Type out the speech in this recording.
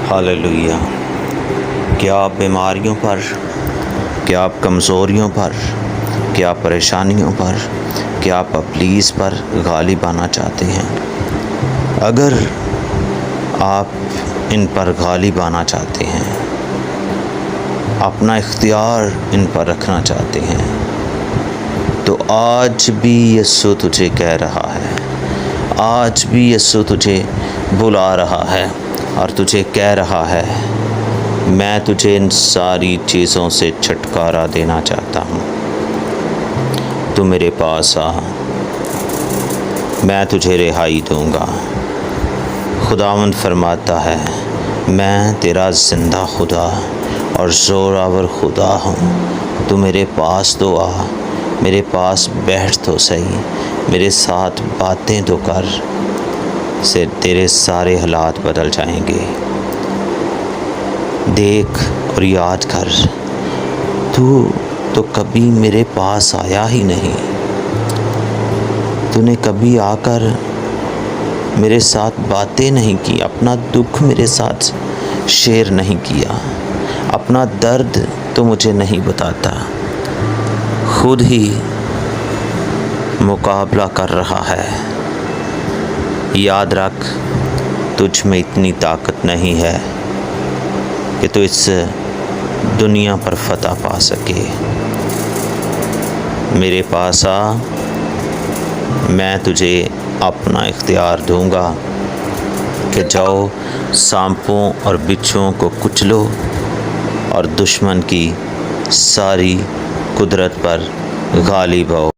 Hallelujah. क्या आप बीमारियों पर, क्या आप कमज़ोरियों पर, क्या आप परेशानियों पर, क्या आप इब्लीस पर गालिब आना चाहते हैं? अगर आप इन पर गालिब आना चाहते हैं, अपना इख्तियार इन पर रखना चाहते हैं, तो आज भी यीशु तुझे कह रहा है, आज भी यीशु तुझे बुला रहा है और तुझे कह रहा है, मैं तुझे इन सारी चीज़ों से छुटकारा देना चाहता हूँ। तू मेरे पास आ, मैं तुझे रिहाई दूँगा। खुदावंद फरमाता है, मैं तेरा ज़िंदा खुदा और ज़ोरावर खुदा हूँ। तू मेरे पास तो आ, मेरे पास बैठ तो सही, मेरे साथ बातें तो कर, से तेरे सारे हालात बदल जाएंगे। देख और याद कर, तू तो कभी मेरे पास आया ही नहीं। तूने कभी आकर मेरे साथ बातें नहीं की, अपना दुख मेरे साथ शेयर नहीं किया, अपना दर्द तो मुझे नहीं बताता, खुद ही मुकाबला कर रहा है। याद रख, तुझ में इतनी ताकत नहीं है कि तू इस दुनिया पर फतह पा सके। मेरे पास आ, मैं तुझे अपना इख्तियार दूंगा कि जाओ सांपों और बिच्छुओं को कुचलो और दुश्मन की सारी कुदरत पर गालिब हो।